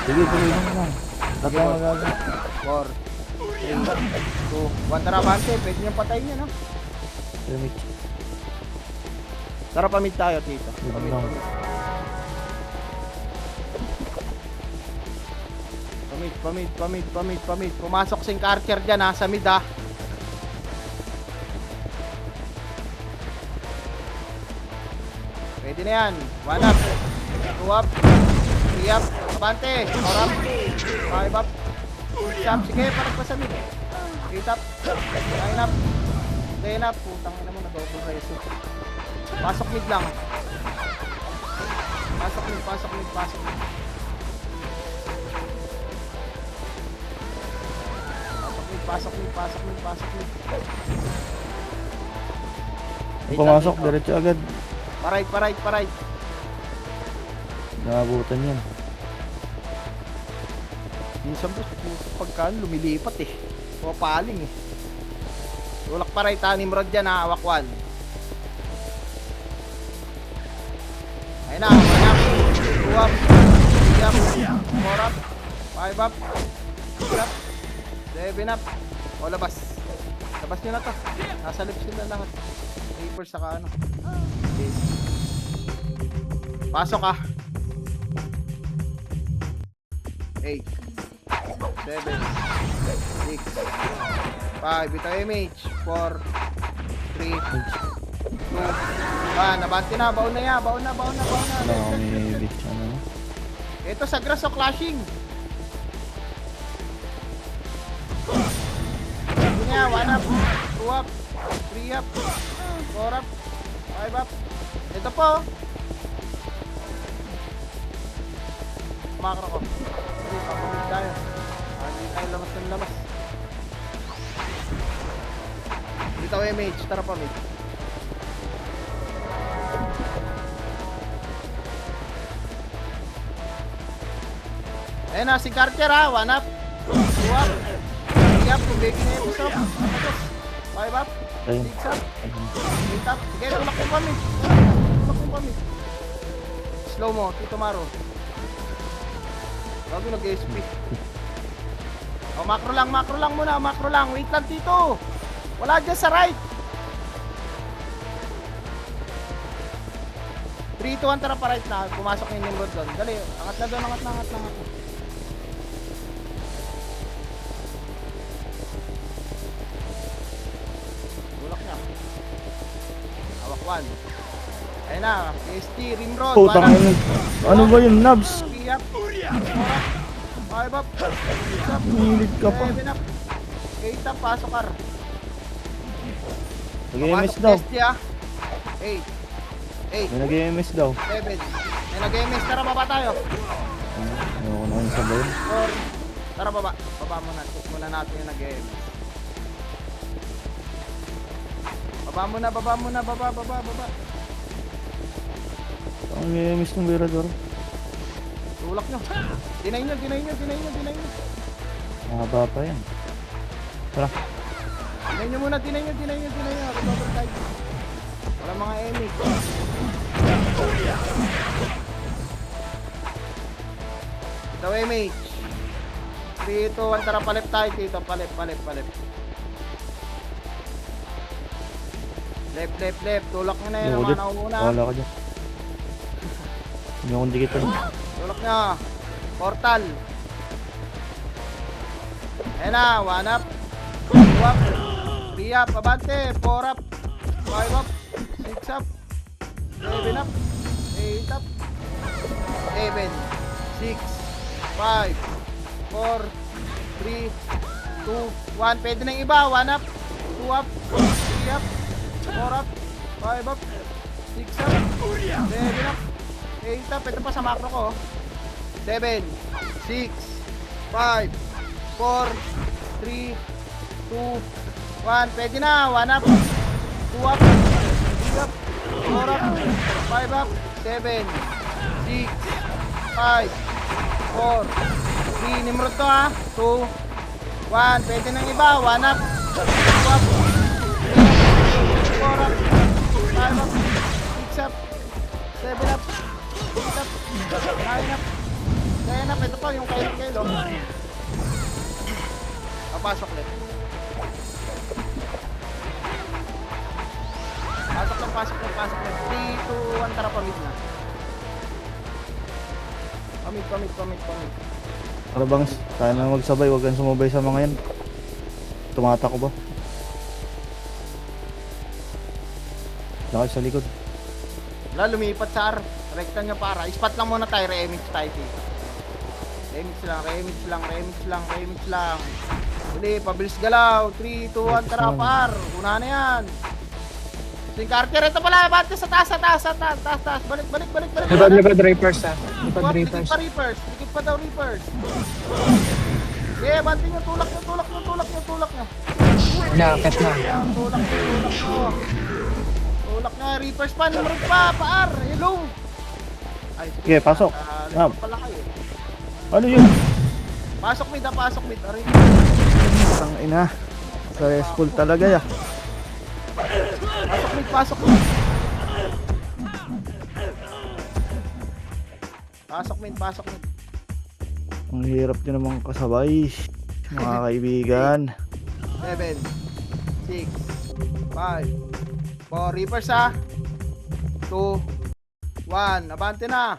Sige, tuloy mo lang. Tatay magagawa. 4, 3, 2, 1, tara bante. Pwede niyang patayin yan, no? Limit. Tara, pamit tayo, tito. Pamit. Pumasok sing Karcher dyan ha, sa mid ha. Pwede na yan. 1 up, 2 up, 3 up, abante, 4 up, 5 up, 6 up. Sige, parang pa sa mid. 8 up, 9 up, 10 up. Putang ina mo, nag-double reso. Pasok mid lang. Pasok mid. Pasok mid. Pumasok, diretso agad. Paray. Naabutan yan. Minsan po, pagka lumilipat eh. Pumapaling eh. Tulak paray, Nimrod dyan ha, hawak 1. Ayun na, 1 up, 2 up, 3 up, 4 up, 5 up, 6 up, 7 up. O, labas nyo na to. Nasa lips sila lahat. Papers saka ano. Okay. Pasok ah. 8 7 6 5. Ito MH 4 3 2 1. Nabante na. Baon na yan. Baon na. Wala kami bitch. Ano? Ito sa grass o clashing. Ito niya. 1 up, 2 up, 3 up, 4 up, 5 up. Ito po. Makro ko. Hindi, papalit tayo. Hindi tayo lamas ng lamas. Dito MH. Tara pa, mate. Ayan na, si Carter ha. 1 up, 2 up, 3 up. Kung baking na yung gusto. 5 up, 6 up, 8 up. Sige, tulak yung pamit. Slow mo, Tito Maro. Bago nag-SP. O, macro lang muna. Macro lang. Wait lang, Tito. Wala dyan sa right. 3, 2, 1, tara pa right na. Pumasok na yung Nimrod doon. Dali, angat na doon, angat na. Tulak niya. Hawak 1. Ayun na, PST, Rimrod. Putang ina. Ano ba yun, Nabs? Piyap. Five up. Six up. Humilid ka pa. 7 up. 8 up, pasok kar. Nag-MS daw. PST ah. 8. 8. May nag-MS daw. 7. May nag-MS. Tara, baba tayo. Ayoko na yung sabayin. 4. Tara, baba. Baba muna. Check muna natin yung nag-MS. Baba muna. Baba. Ang nag-MS ng Berador. Tulak nyo. Dinay nyo. Mahaba pa yan. Tara. Dinay nyo muna. Recover tayo. Wala mga enig. Ito MH. 3, 2, 1. Tara, palip tayo dito. Palip. Left. Tulak nyo na yun. Ang mga nauna. Wala ka dyan. Hindi akong dikitan. Tulak nyo. Portal. Ayan na. 1 up. 2 up. 3 up. Abante. 4 up. 5 up. 6 up. 7 up. 8 up. 7. 6. 5. 4. 3. 2. 1. Pwede na yung iba. 1 up. 2 up. 3 up. 4 up. 5 up. 6 up. 7 up. 8 up. Ito pa sa macro ko. 7. 6. 5. 4. 3. 2. 1. Pwede na. 1 up. 2 up. 3 up. 4 up. 5 up. 7. 6. 5. 4. 3. Nimrod to ha. 2. 1. Pwede nang iba. 1 up. 2 up. 4 up. 5 up. 6 up. 7 up. 8 up. 9 up. 10 up. Ito pa yung kailo. Papasok ulit. Pasok lang. 3, 2, 1, tara pamit na. Pamit. Ano bang, tayo na magsabay, huwag kang sumabay sa mga yan. Tumata ko ba? Lakay sa likod. Wala, lumipat sa R. Rekta nyo para. Spot lang muna tayo. Remix tayo dito. Remix lang. Dali, pabilis galaw. 3, 2, 1, tara par. Una na yan. Sing Carter, ito pala. Bante sa taas. Balik. Libad Reapers ah. Libad Likod Reapers. pa daw Reapers. Yeah, bante nyo. Tulak nyo. Nakakit na. Tulak na. Reapers pa. Nimrod pa. Paar. Hello. Ay, Okay, pasok. Lalo pala kayo. Ano yun? Pasok mid. Aray. Ang ina. Stressful talaga ya. Pasok mid. Ang hirap nyo namang kasabay. Mga kaibigan. 7, 6, 5, 4, Reapers ha. 2, 1, abante na.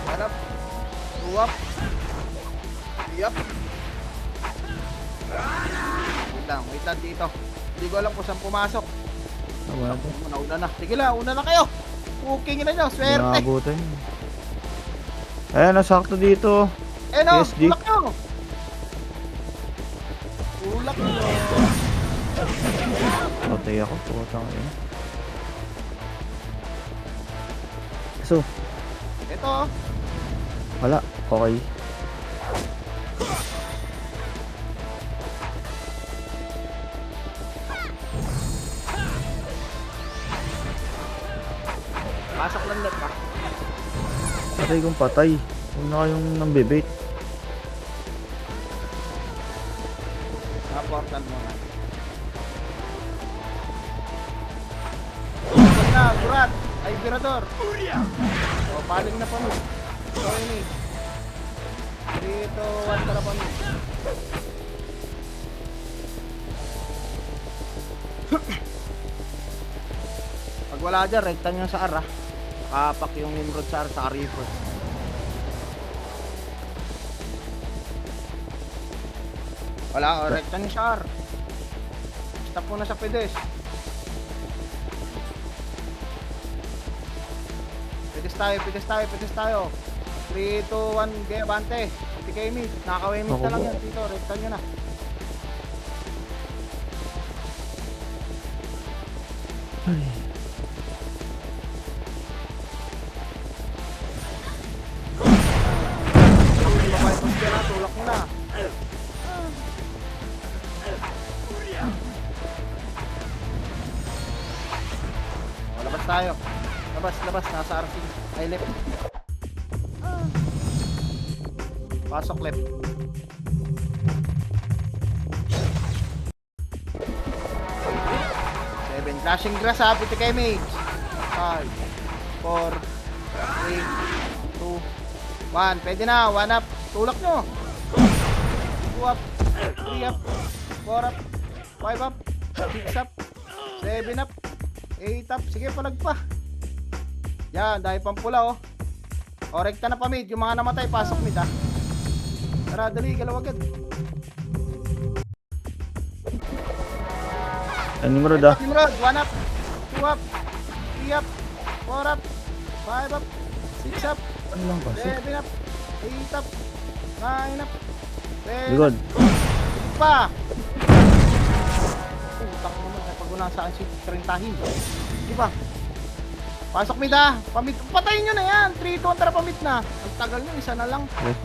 Harap. 2 up. 3 up. Wait lang dito. Hindi ko alam kung saan pumasok. Una na. Sige lang, una na kayo. Cooking na nyo, swerte. Nakabutan yun. Ayan, nasakto dito. No, PSD. tulak nyo. Patay ako. Putang ina. So, Ito. wala. Okay. Pasok lang net pa. Patay kong patay. Huwag na kayong nambibait. Portal muna. Huwag na, Durat. Ay, Virador. O, paling na pa mo. So, ini. Dito, 1 tara pa mo. Pag wala dyan, rekta nyo sa R ha. Kapak yung Nimrod sa R sa Reaper. Wala, rekta nyo sa R. Stop muna sa pedes. Pedes tayo. 3, 2, 1, gaya, bante. PK me. Nakaka-wemit na lang yan dito. Rekta nyo na. Mabaypas ka na, tulak mo na. O, labas tayo. Labas, nasa RC. Ay, left. Pasok left. 7, flashing grass ha, piti kay mage. 5, 4, 3, 2, 1. Pwede na, 1 up. Tulak nyo. 2 up, 3 up, 4 up, 5 up, 6 up, 7 up, 8 up. Sige, palag pa. Yan, dahil pampula oh. O, rekta na pa mid. Yung mga namatay, pasok mid ha. Tara, dali, galaw agad. Nimrod ah. Nimrod, 1 up, 2 up, 3 up, 4 up, 5 up, 6 up, Ano lang ba? 7 up, 8 up, 9 up, 10 Likod. up, pa. Utang mo naman, pag unasaan si 30. Di ba? Pasok mid ha. Pamit, patayin nyo na yan. 3, 2, tara pamit na. Ang tagal nyo, isa na lang. Yes.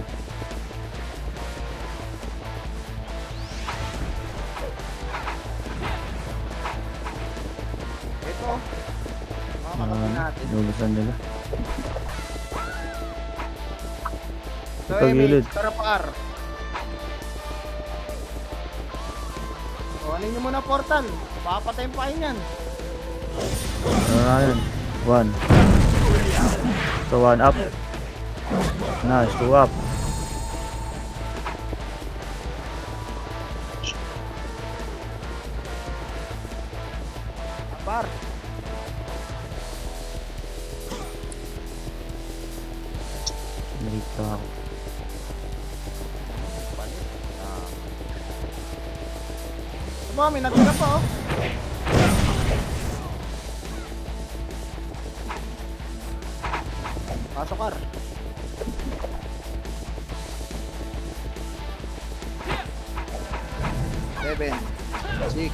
Ito. Mga katabi natin. Inubusan nila. So, Ito, gilid. tara pa R. O, ano nyo muna portal. Papatayin pa kayo yan. Ano na yan? 1. So 1 up. Nice, 2 up. Par. Narito ako. Diba, may natira pa oh. Pasok R. Seven, 6, 5,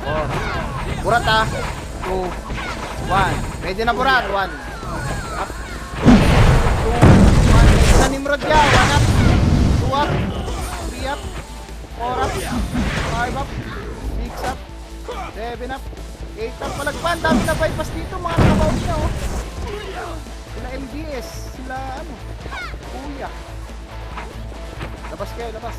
4. Burat ah. 2, 1. Pwede na burat. 1. Up. 2, 1. Pwede na Nimrod ya. 1 up. 2 up. 3 up. 4 up. 5 up. 6 up. 7 up. 8 up. Palagpan. Dami na bypass dito. Mga nakabaon niya oh. Sila LBS. Sila ano. Kuya. Labas kayo. Labas.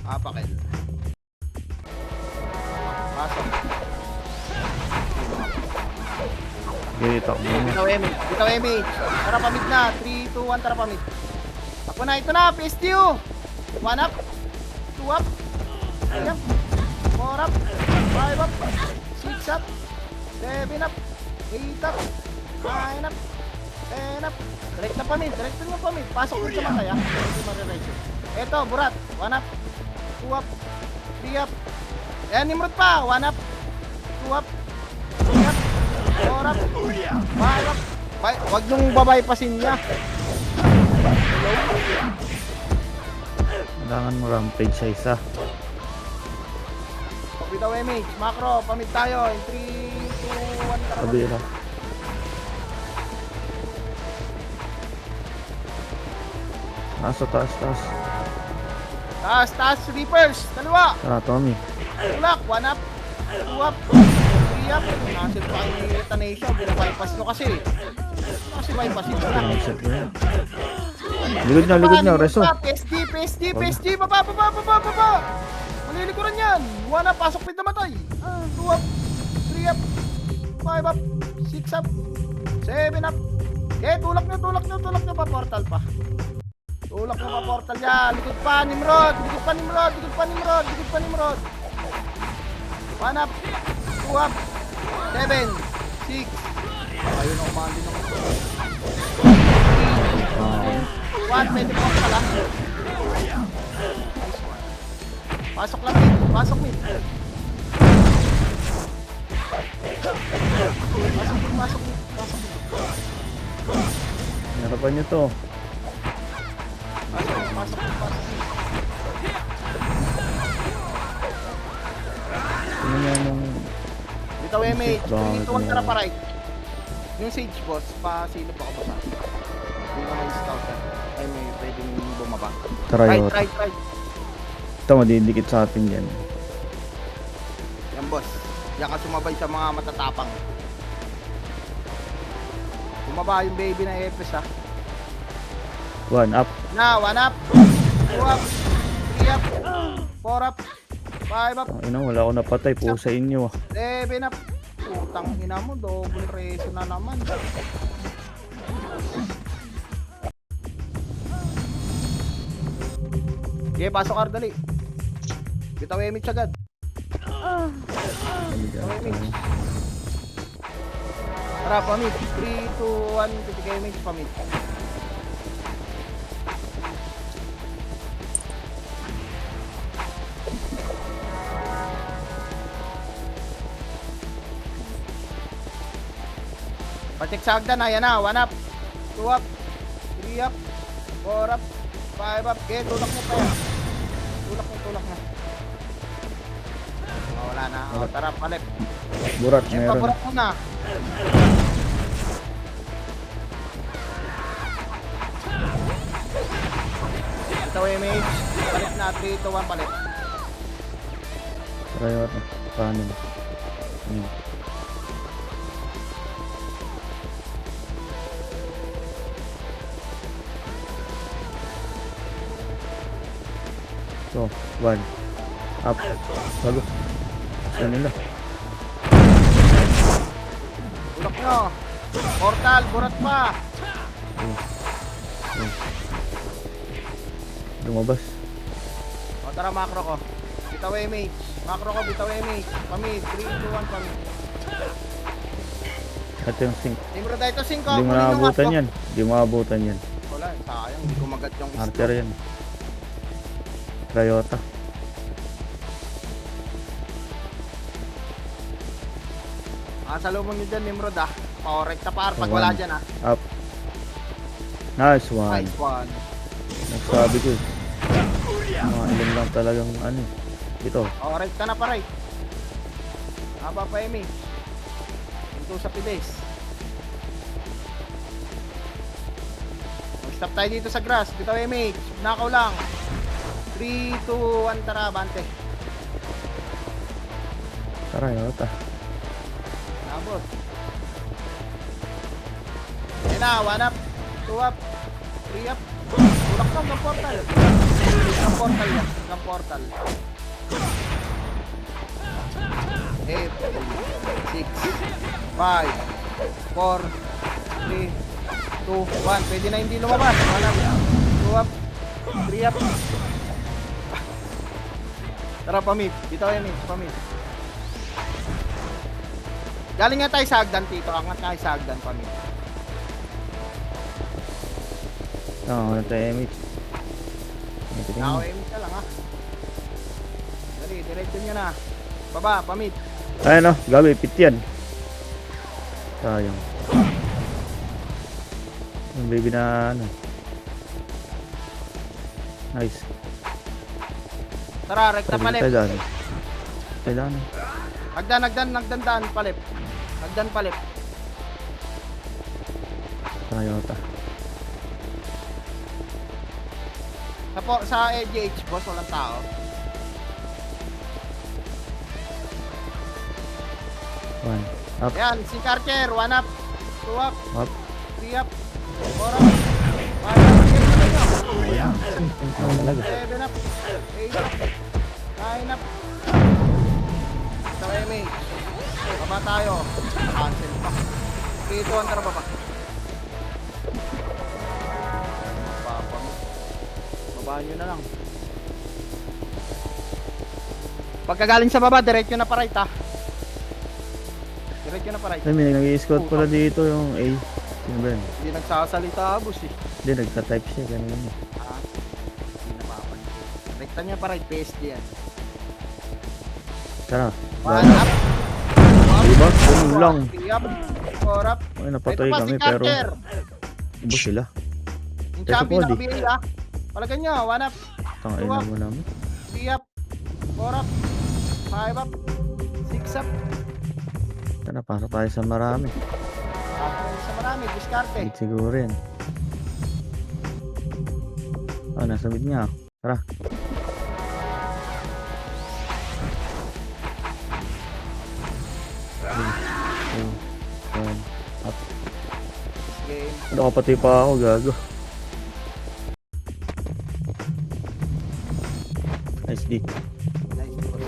Apakil. Pasok. Dito ako muna. Bitaw MH. Tara pamit na. 3, 2, 1. Tara pamit. Ako na. Ito na. PSTU. 1 up. 2 up. 3 up. 4 up. 5 up. 6 up. 7 up. 8 up. 9 up. 10 up. Direct na pamit. Direct na pamit. Pasok mo sa matay ha. Hindi marirecho. Eto. Burat. 1 up. 2 up. 3 up. Ayan, Nimrod pa. 1 up. 2 up. 3 up. 4 up. 5 up. Wag nyung babaypasin niya. Kailangan mo rampage sa isa. Bitaw MH. Macro. Pamit tayo. In 3, 2, 1. Tara. Kabila. Nasa taas, taas. Taas, taas. Reapers. Dalawa. Tara, Tommy. Tulak. 1 up. 2 up. 3 up. Nasip pa kayo ni Etanesia. Binabypass nyo kasi. Kasi bypass nyo na. Mindset mo yan. Likod na, reso. PSD. Baba. Malilikuran yan. 1 up. Pasok pin namatay. 2 up. 3 up. 5 up. 6 up. 7 up. Okay, tulak nyo pa. Portal pa. Tulak na pa portal yan. Likod pa, Nimrod. Likod pa, Nimrod. Likod pa, Nimrod. Likod pa, Nimrod. 1 up. 2 up. 7. 6. Ayun ang kumandi ng 1. Pwede po pala. Pasok lang, mid. Pasok, mid. Pasok, mid. Pasok. Harapan nyo to. Pasok. Ano nga nung... Bitaw MH, Bakit dito wag mo? tara pa right. Yung Sage boss, pasilip ako ba sa akin? Hindi naman yung scouter. Ay, may pwedeng bumaba. Try. Right. Ito, madidikit sa atin yan. Yan boss. Yan ka sumabay sa mga matatapang. Bumaba yung baby na Epes ha. 1 up. Na, 1 up. 2 up. 3 up. 4 up. 5 up. Ina, wala ako napatay po sa inyo. 7 up. Putang ina mo, double reso na naman. Okay, pasok Ardali. Bitaw Emich agad. Bitaw Emich. Tara, pamit. 3, 2, 1, pitik Emich, pamit. Pacheck sa hagdan, ayan na, 1 up, 2 up, 3 up, 4 up, 5 up, okay, tulak mo pa yan. Tulak mo. Oh, wala na, oh, tara, palip. Burat, Eh, meron. paburak mo na. Ito MH, palit na, 3, 2, 1, palit. Try out. Paano? Ano? So, 1 up. Bago. Saan nila? Tulak nyo. Portal, burat pa. Lumabas. O, tara, macro ko. Bitaw MH. Macro ko, bitaw MH. Pamit, 3, 2, 1, pamit. Ito yung sink. Nimrod, ito 5. Hindi mo naabutan yan. Hindi mo naabutan yan. Wala, sayang. Hindi kumagat yung Martyr yan. Toyota. Salubong nyo dyan, Nimrod ah. Correct na par pag wala dyan ah. Up. Nice one. Nice one. Nagsabi ko eh. Mga ilan lang talagang ano. Ito. Correct ka na pa right. Haba pa MH. Ito sa pides. Mag-stop tayo dito sa grass. Bitaw MH. Nakaw lang. 3, 2, 1, tara, bante. Toyota. Nabot. Yan na, 1 up, 2 up, 3 up. Tulak lang ng portal. Ng portal yan, ng portal. 8, 6, 5, 4, 3, 2, 1. Pwede na hindi lumabas. 1 up, 2 up, 3 up. Tara, pamit. Bitaw yan, pamit. Galing nga tayo sa hagdan, Tito. Angat tayo sa hagdan, pamit. Oo, ito image. Naka-aim ka lang, ha? Dali, diretso nyo na. Baba, pamit. Ayan o, gabi, pit yan. Sayang. Yung baby na ano. Nice. Tara, rekta palip. Tayo Nagdan, palip. Nagdan, palip. Toyota. Sa EGH, boss, walang tao. One. Up. Yan, si Karcher, 1 up, 2 up, Up. 3 up, 4 up, 5 up, 7 up, 8 up, 9 up. Sa MH. Baba tayo. Cancel pa. 3, 2, 1, tara baba. Papa mo. Bahan nyo na lang. Pagkagaling sa baba, diretso na pa right ha. Diretso na pa right. Ay, may nag-i-scout pala dito yung A. Sino ba yun? Hindi nagsasalita boss eh. Hindi, nagta-type siya kanina. Ah, hindi napapan. Rekta niya pa right, PSG yan. Tara. One up. Diba? Ganun lang. Three up. Four up. Ay, napatay Ito pa kami si pero Carter. ubos sila. Yung Ito champion po, na di. kabili ha. Palagyan nyo, one up. Tangay na mo namin. Three up. Four up. Five up. Six up. Tara, pasok tayo sa marami. Sa marami, diskarte. Higit siguro yan. Oh, nasa mid niya. Tara. Up. Game. Nakapatay pa ako, gago. Nice D. Nice boss.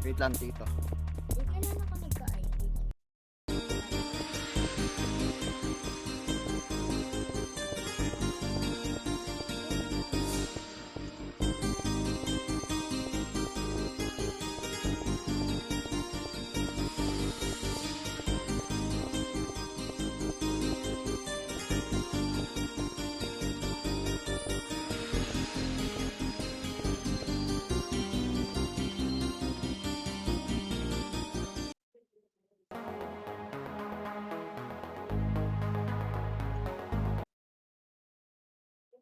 Wait lang dito.